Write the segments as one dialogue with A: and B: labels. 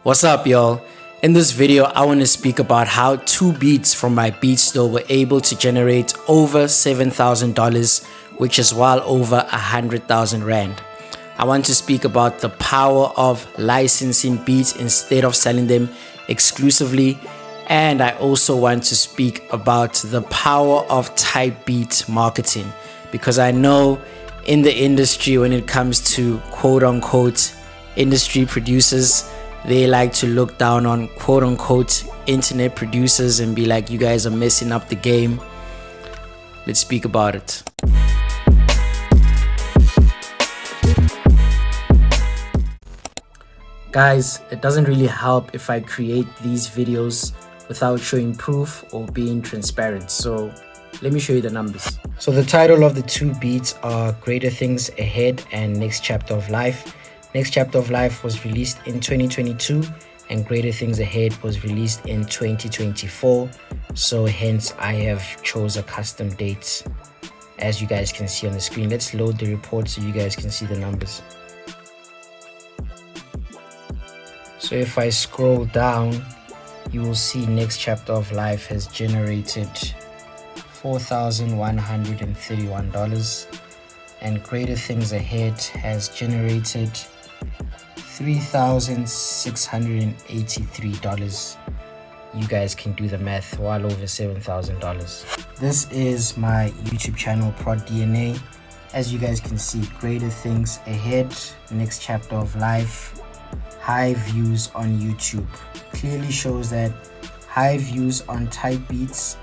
A: What's up, y'all? In this video, I want to speak about how 2 beats from my beat store were able to generate over $7,000, which is well over 100,000 Rand. I want to speak about the power of licensing beats instead of selling them exclusively. And I also want to speak about the power of type beat marketing, because I know in the industry, when it comes to quote unquote industry producers, they like to look down on quote unquote internet producers and be like, you guys are messing up the game. Let's speak about it. Guys, it doesn't really help if I create these videos without showing proof or being transparent. So let me show you the numbers. So the title of the 2 beats are Greater Things Ahead and Next Chapter of Life. Next Chapter of Life was released in 2022 and Greater Things Ahead was released in 2024. So hence I have chose a custom date, as you guys can see on the screen. Let's load the report so you guys can see the numbers. So if I scroll down, you will see Next Chapter of Life has generated $4,131 and Greater Things Ahead has generated $3,683. You guys can do the math, well over $7,000. This is my YouTube channel, Prod DNA. As you guys can see, Greater Things Ahead, Next Chapter of Life, high views on YouTube. Clearly shows that high views on type beats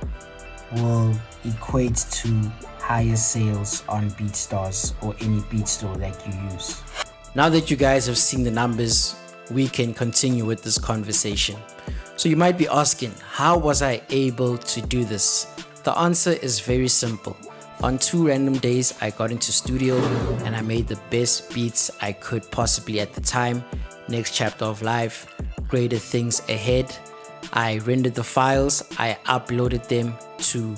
A: will equate to higher sales on BEATSTARS or any beat store that you use. Now that you guys have seen the numbers, we can continue with this conversation. So you might be asking, how was I able to do this? The answer is very simple. On 2 random days, I got into studio and I made the best beats I could possibly at the time. Next Chapter of Life, Greater Things Ahead. I rendered the files, I uploaded them to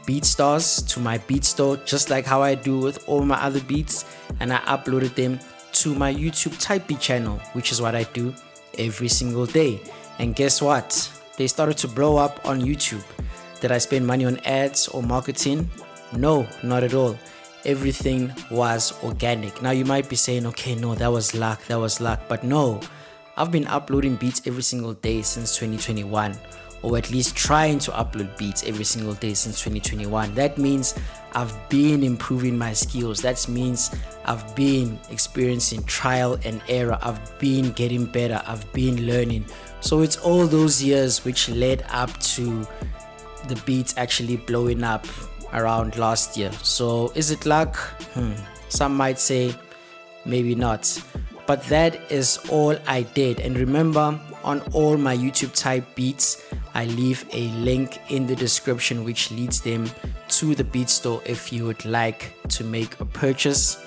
A: BEATSTARS, to my beat store, just like how I do with all my other beats, and I uploaded them to my YouTube type beat channel, which is what I do every single day. And guess what? They started to blow up on YouTube. Did I spend money on ads or marketing? No, not at all. Everything was organic. Now you might be saying, okay, no, that was luck, but no. I've been uploading beats every single day since 2021, or at least trying to upload beats every single day since 2021. That means I've been improving my skills. That means I've been experiencing trial and error. I've been getting better. I've been learning. So it's all those years which led up to the beats actually blowing up around last year. So is it luck? Some might say maybe not. But that is all I did. And remember, on all my YouTube type beats, I leave a link in the description which leads them to the beat store if you would like to make a purchase.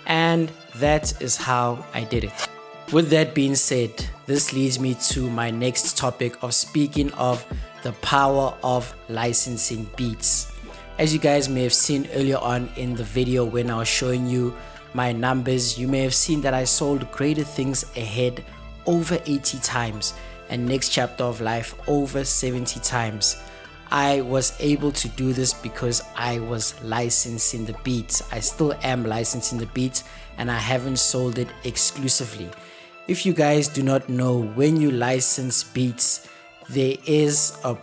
A: And that is how I did it. With that being said, this leads me to my next topic of speaking of the power of licensing beats. As you guys may have seen earlier on in the video when I was showing you my numbers, you may have seen that I sold Greater Things Ahead over 80 times and Next Chapter of Life over 70 times. I was able to do this because I was licensing the beats. I still am licensing the beats and I haven't sold it exclusively. If you guys do not know, when you license beats, there is a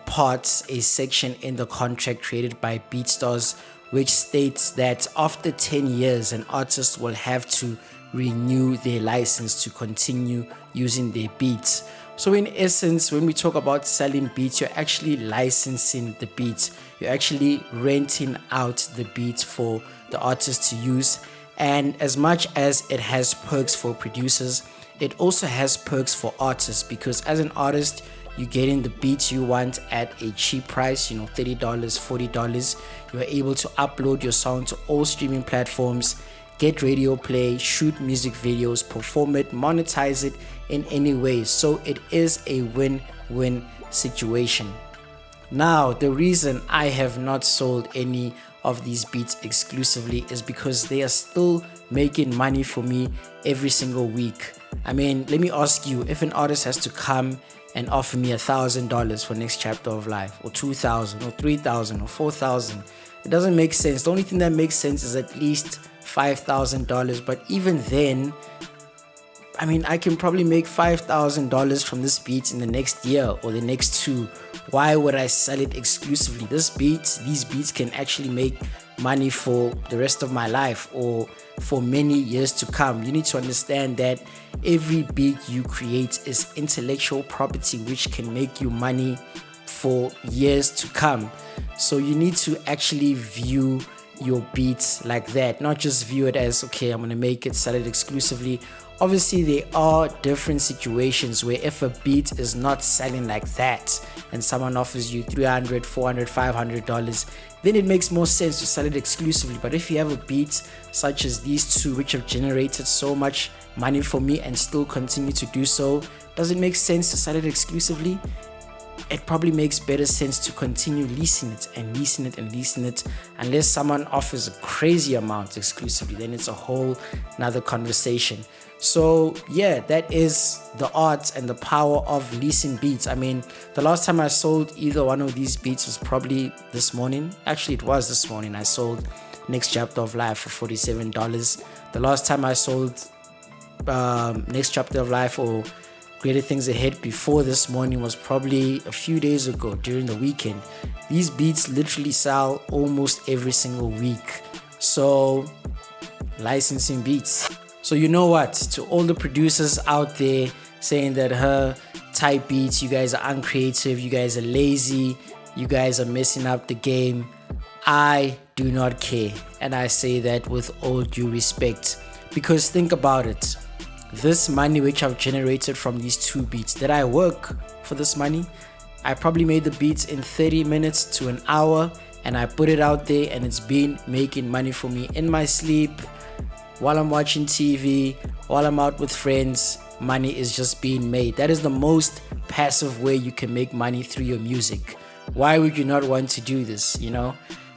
A: section in the contract created by BEATSTARS which states that after 10 years, an artist will have to renew their license to continue using their beats. So in essence, when we talk about selling beats, you're actually licensing the beats. You're actually renting out the beats for the artist to use. And as much as it has perks for producers, it also has perks for artists, because as an artist, you're getting the beats you want at a cheap price, $30, $40. You are able to upload your song to all streaming platforms, get radio play, shoot music videos, perform it, monetize it in any way. So it is a win-win situation. Now, the reason I have not sold any of these beats exclusively is because they are still making money for me every single week. I mean, let me ask you, if an artist has to come and offer me $1,000 for next chapter of life, or 2,000 or 3,000 or 4,000, it doesn't make sense. The only thing that makes sense is at least $5,000. But even then, I mean, I can probably make $5,000 from this beat in the next year or the next two. Why would I sell it exclusively? These beats can actually make money for the rest of my life or for many years to come. You need to understand that every beat you create is intellectual property which can make you money for years to come. So you need to actually view your beats like that, not just view it as, okay, I'm gonna make it, sell it exclusively. Obviously, there are different situations where if a beat is not selling like that and someone offers you $300, $400, $500, then it makes more sense to sell it exclusively. But if you have a beat such as these two, which have generated so much money for me and still continue to do so, does it make sense to sell it exclusively? It probably makes better sense to continue leasing it and leasing it and leasing it, unless someone offers a crazy amount exclusively. Then it's a whole nother conversation. So yeah, that is the art and the power of leasing beats. I mean, the last time I sold either one of these beats was probably this morning. Actually, it was this morning. I sold Next Chapter of Life for $47. The last time I sold Next Chapter of Life or Greater Things Ahead before this morning was probably a few days ago during the weekend. These beats literally sell almost every single week. So licensing beats. So you know what, to all the producers out there saying that her type beats, you guys are uncreative, you guys are lazy, you guys are messing up the game, I do not care. And I say that with all due respect, because think about it. This money which I've generated from these two beats, did I work for this money? I probably made the beats in 30 minutes to an hour, and I put it out there, and it's been making money for me in my sleep, while I'm watching TV, while I'm out with friends. Money is just being made. That is the most passive way you can make money through your music. Why would you not want to do this, you know?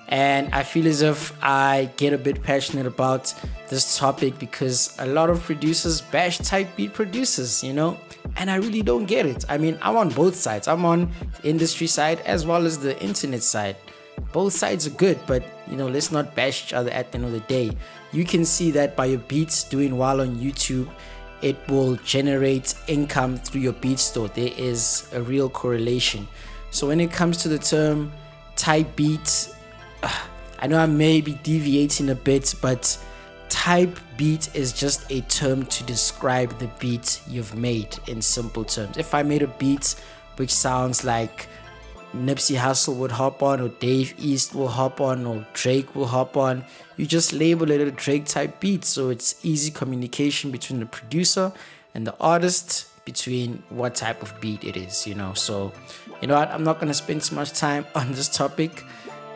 A: And I feel as if I get a bit passionate about this topic because a lot of producers bash type beat producers, you know, and I really don't get it. I mean, I'm on both sides. I'm on the industry side as well as the internet side. Both sides are good, but you know, let's not bash each other at the end of the day. You can see that by your beats doing well on YouTube, it will generate income through your beat store. There is a real correlation. So when it comes to the term type beat, I know I may be deviating a bit, but type beat is just a term to describe the beat you've made in simple terms. If I made a beat which sounds like Nipsey Hussle would hop on, or Dave East will hop on, or Drake will hop on, you just label it a Drake type beat. So it's easy communication between the producer and the artist between what type of beat it is, you know. So you know what, I'm not going to spend too much time on this topic.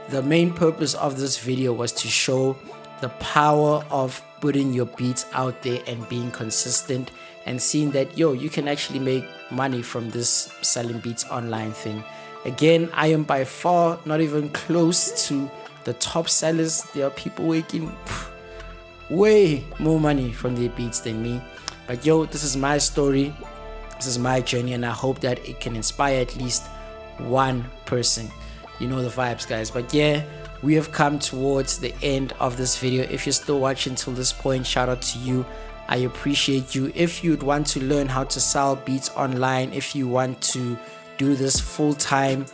A: The main purpose of this video was to show the power of putting your beats out there and being consistent and seeing that, yo, you can actually make money from this selling beats online thing. Again, I am by far not even close to the top sellers. There are people making way more money from their beats than me. But yo, this is my story. This is my journey, and I hope that it can inspire at least one person. You know the vibes, guys. But yeah, we have come towards the end of this video. If you're still watching till this point, shout out to you. I appreciate you. If you'd want to learn how to sell beats online, if you want to do this full time,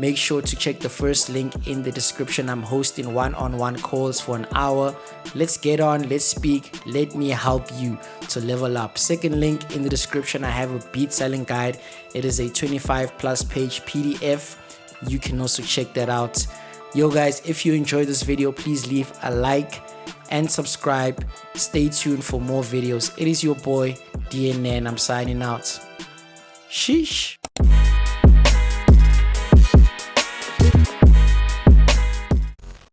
A: make sure to check the first link in the description. I'm hosting one-on-one calls for an hour. Let's get on, let's speak, let me help you to level up. Second link in the description, I have a beat selling guide. It is a 25+ page PDF. You can also check that out. Yo guys, if you enjoyed this video, please leave a like and subscribe. Stay tuned for more videos. It is your boy DNA, and I'm signing out. Sheesh.